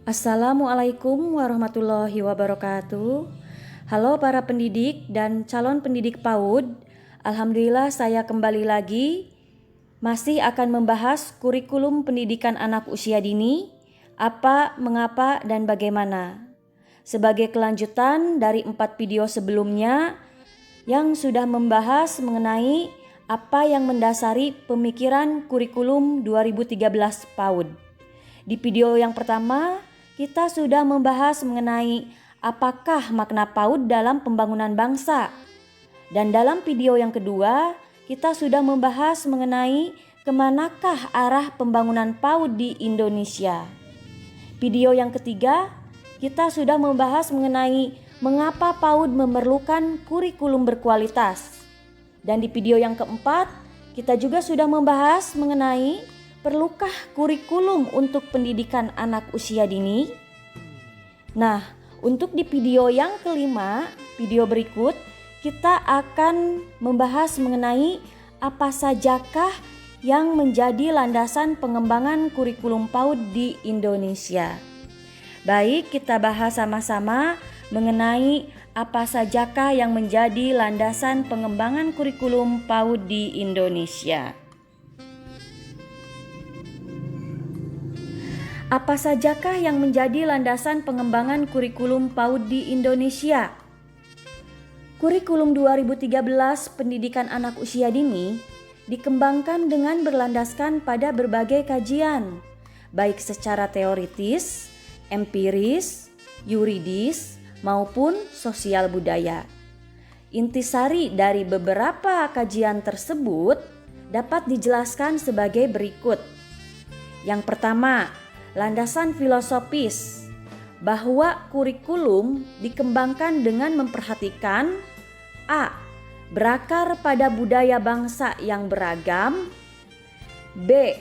Assalamualaikum warahmatullahi wabarakatuh. Halo para pendidik dan calon pendidik PAUD. Alhamdulillah saya kembali lagi masih akan membahas kurikulum pendidikan anak usia dini, apa, mengapa, dan bagaimana. Sebagai kelanjutan dari 4 video sebelumnya yang sudah membahas mengenai apa yang mendasari pemikiran kurikulum 2013 PAUD. Di video yang pertama, kita sudah membahas mengenai apakah makna PAUD dalam pembangunan bangsa. Dan dalam video yang kedua, kita sudah membahas mengenai kemanakah arah pembangunan PAUD di Indonesia. Video yang ketiga, kita sudah membahas mengenai mengapa PAUD memerlukan kurikulum berkualitas. Dan di video yang keempat, kita juga sudah membahas mengenai perlukah kurikulum untuk pendidikan anak usia dini? Nah, untuk di video yang kelima, video berikut, kita akan membahas mengenai apa sajakah yang menjadi landasan pengembangan kurikulum PAUD di Indonesia. Baik, kita bahas sama-sama mengenai apa sajakah yang menjadi landasan pengembangan kurikulum PAUD di Indonesia. Apa sajakah yang menjadi landasan pengembangan kurikulum PAUD di Indonesia? Kurikulum 2013 Pendidikan Anak Usia Dini dikembangkan dengan berlandaskan pada berbagai kajian, baik secara teoritis, empiris, yuridis, maupun sosial budaya. Intisari dari beberapa kajian tersebut dapat dijelaskan sebagai berikut. Yang pertama, landasan filosofis, bahwa kurikulum dikembangkan dengan memperhatikan A. Berakar pada budaya bangsa yang beragam. B.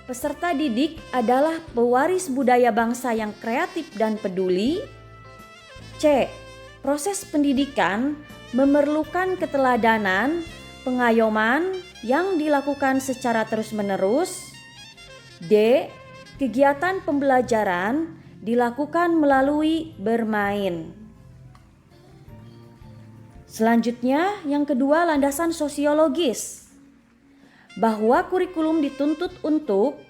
Peserta didik adalah pewaris budaya bangsa yang kreatif dan peduli. C. Proses pendidikan memerlukan keteladanan, pengayoman yang dilakukan secara terus-menerus. D. Kegiatan pembelajaran dilakukan melalui bermain. Selanjutnya, yang kedua, landasan sosiologis, bahwa kurikulum dituntut untuk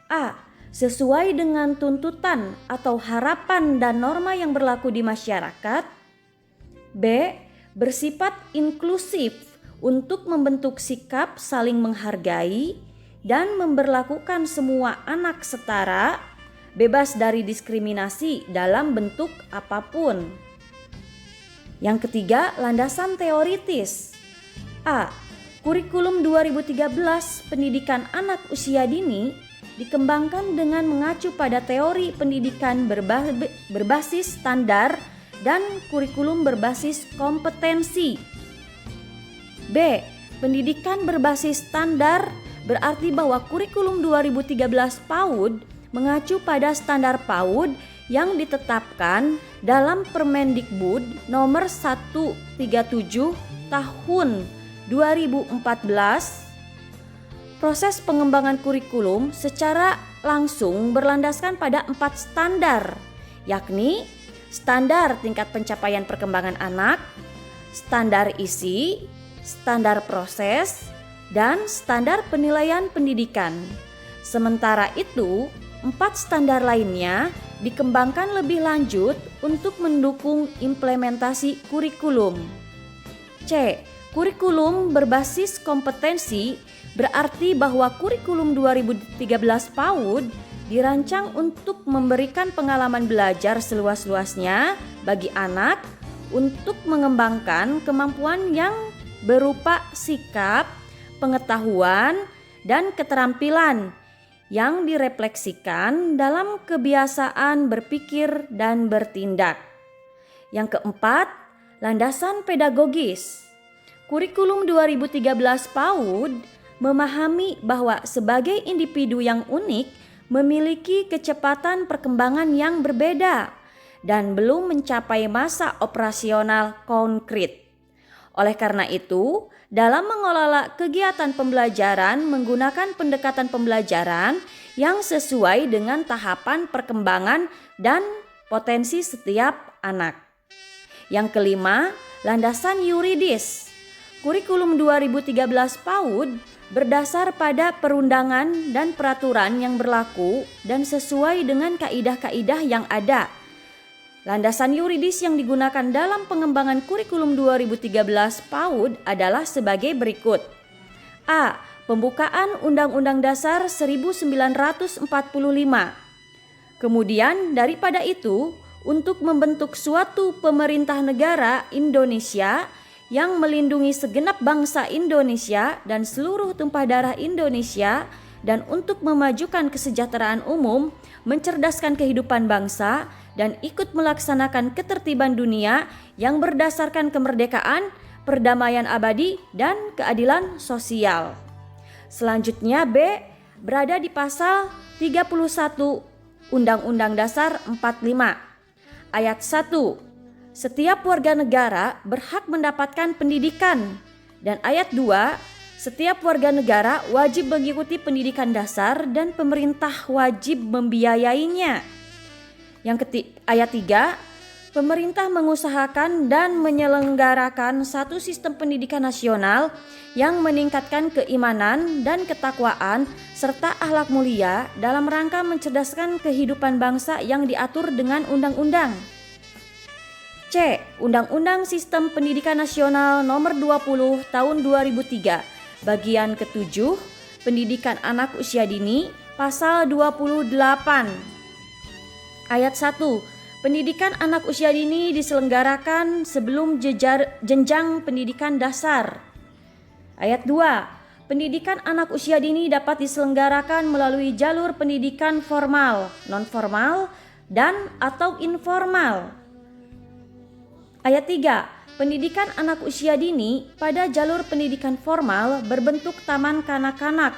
A. Sesuai dengan tuntutan atau harapan dan norma yang berlaku di masyarakat. B. Bersifat inklusif untuk membentuk sikap saling menghargai dan memberlakukan semua anak setara, bebas dari diskriminasi dalam bentuk apapun. Yang ketiga, landasan teoritis. A. Kurikulum 2013 Pendidikan Anak Usia Dini dikembangkan dengan mengacu pada teori pendidikan berbasis standar dan kurikulum berbasis kompetensi. B. Pendidikan berbasis standar berarti bahwa kurikulum 2013 PAUD mengacu pada standar PAUD yang ditetapkan dalam Permendikbud nomor 137 tahun 2014. Proses pengembangan kurikulum secara langsung berlandaskan pada 4 standar, yakni standar tingkat pencapaian perkembangan anak, standar isi, standar proses, dan standar penilaian pendidikan. Sementara itu, 4 standar lainnya dikembangkan lebih lanjut untuk mendukung implementasi kurikulum. C. Kurikulum berbasis kompetensi berarti bahwa kurikulum 2013 PAUD dirancang untuk memberikan pengalaman belajar seluas-luasnya bagi anak untuk mengembangkan kemampuan yang berupa sikap, pengetahuan, dan keterampilan yang direfleksikan dalam kebiasaan berpikir dan bertindak. Yang keempat, landasan pedagogis. Kurikulum 2013 PAUD memahami bahwa sebagai individu yang unik memiliki kecepatan perkembangan yang berbeda dan belum mencapai masa operasional konkret. Oleh karena itu, dalam mengelola kegiatan pembelajaran menggunakan pendekatan pembelajaran yang sesuai dengan tahapan perkembangan dan potensi setiap anak. Yang kelima, landasan yuridis. Kurikulum 2013 PAUD berdasar pada perundangan dan peraturan yang berlaku dan sesuai dengan kaidah-kaidah yang ada. Landasan yuridis yang digunakan dalam pengembangan kurikulum 2013 PAUD adalah sebagai berikut. A. Pembukaan Undang-Undang Dasar 1945. Kemudian daripada itu, untuk membentuk suatu pemerintah negara Indonesia yang melindungi segenap bangsa Indonesia dan seluruh tumpah darah Indonesia, dan untuk memajukan kesejahteraan umum, mencerdaskan kehidupan bangsa, dan ikut melaksanakan ketertiban dunia yang berdasarkan kemerdekaan, perdamaian abadi, dan keadilan sosial. Selanjutnya B, berada di pasal 31 Undang-Undang Dasar 45. Ayat 1. Setiap warga negara berhak mendapatkan pendidikan. Dan ayat 2, setiap warga negara wajib mengikuti pendidikan dasar dan pemerintah wajib membiayainya. Ayat 3, pemerintah mengusahakan dan menyelenggarakan satu sistem pendidikan nasional yang meningkatkan keimanan dan ketakwaan serta akhlak mulia dalam rangka mencerdaskan kehidupan bangsa yang diatur dengan undang-undang. C. Undang-Undang Sistem Pendidikan Nasional Nomor 20 Tahun 2003, Bagian ke-7, Pendidikan Anak Usia Dini, Pasal 28. Ayat 1. Pendidikan anak usia dini diselenggarakan sebelum jenjang pendidikan dasar. Ayat 2. Pendidikan anak usia dini dapat diselenggarakan melalui jalur pendidikan formal, non-formal, dan atau informal. Ayat 3. Pendidikan anak usia dini pada jalur pendidikan formal berbentuk taman kanak-kanak,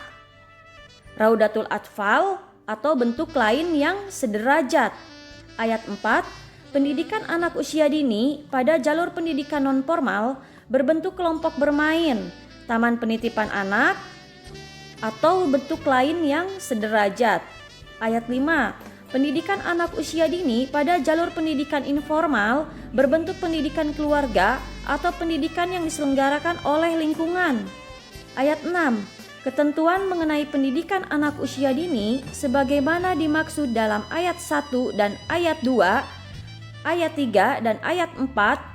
Raudatul Atfal, atau bentuk lain yang sederajat. Ayat 4. Pendidikan anak usia dini pada jalur pendidikan non-formal berbentuk kelompok bermain, taman penitipan anak, atau bentuk lain yang sederajat. Ayat 5. Pendidikan anak usia dini pada jalur pendidikan informal berbentuk pendidikan keluarga atau pendidikan yang diselenggarakan oleh lingkungan. Ayat 6. Ketentuan mengenai pendidikan anak usia dini sebagaimana dimaksud dalam ayat 1 dan ayat 2, ayat 3 dan ayat 4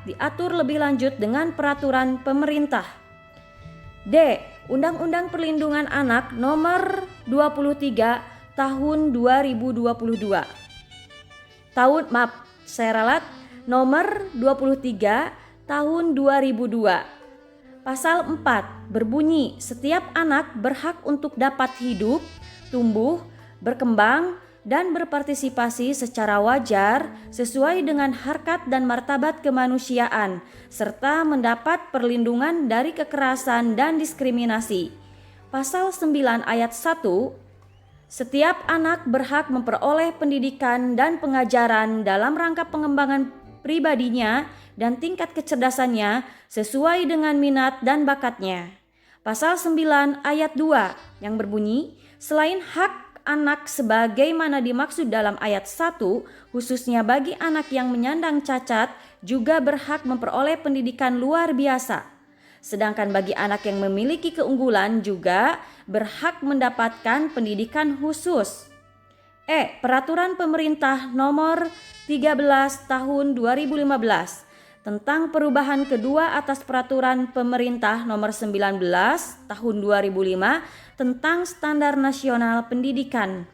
diatur lebih lanjut dengan peraturan pemerintah. D. Undang-Undang Perlindungan Anak Nomor 23 Tahun 2022. Nomor 23 Tahun 2002. Pasal 4 berbunyi, setiap anak berhak untuk dapat hidup, tumbuh, berkembang, dan berpartisipasi secara wajar sesuai dengan harkat dan martabat kemanusiaan, serta mendapat perlindungan dari kekerasan dan diskriminasi. Pasal 9 ayat 1, setiap anak berhak memperoleh pendidikan dan pengajaran dalam rangka pengembangan pribadinya dan tingkat kecerdasannya sesuai dengan minat dan bakatnya. Pasal 9 ayat 2 yang berbunyi, selain hak anak sebagaimana dimaksud dalam ayat 1, khususnya bagi anak yang menyandang cacat juga berhak memperoleh pendidikan luar biasa. Sedangkan bagi anak yang memiliki keunggulan juga berhak mendapatkan pendidikan khusus. Peraturan Pemerintah Nomor 13 Tahun 2015 tentang perubahan kedua atas Peraturan Pemerintah Nomor 19 Tahun 2005 tentang Standar Nasional Pendidikan.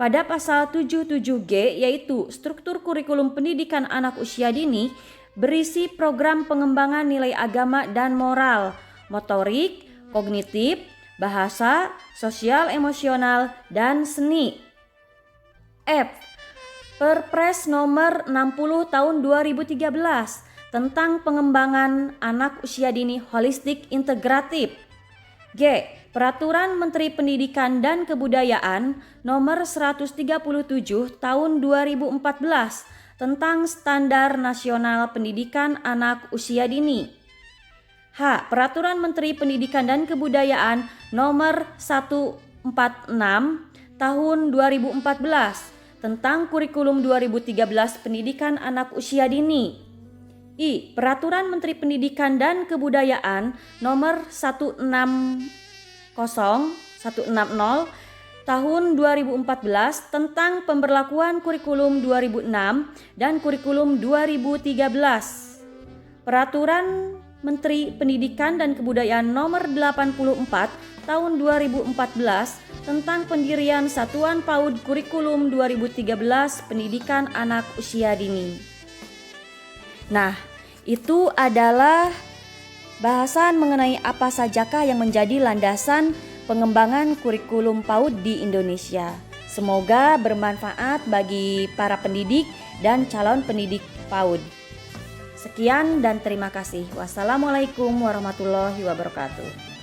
Pada pasal 77G, yaitu struktur kurikulum pendidikan anak usia dini, berisi program pengembangan nilai agama dan moral, motorik, kognitif, bahasa, sosial emosional, dan seni. F. Perpres Nomor 60 Tahun 2013 tentang pengembangan anak usia dini holistik integratif. G. Peraturan Menteri Pendidikan dan Kebudayaan Nomor 137 Tahun 2014 tentang Standar Nasional Pendidikan Anak Usia Dini. H. Peraturan Menteri Pendidikan dan Kebudayaan Nomor 146 Tahun 2014 tentang Kurikulum 2013 Pendidikan Anak Usia Dini. I. Peraturan Menteri Pendidikan dan Kebudayaan Nomor 160 Tahun 2014 tentang pemberlakuan Kurikulum 2006 dan Kurikulum 2013. Peraturan Menteri Pendidikan dan Kebudayaan Nomor 84 Tahun 2014 tentang pendirian Satuan PAUD Kurikulum 2013 Pendidikan Anak Usia Dini. Nah, itu adalah bahasan mengenai apa sajakah yang menjadi landasan pengembangan kurikulum PAUD di Indonesia. Semoga bermanfaat bagi para pendidik dan calon pendidik PAUD. Sekian dan terima kasih. Wassalamualaikum warahmatullahi wabarakatuh.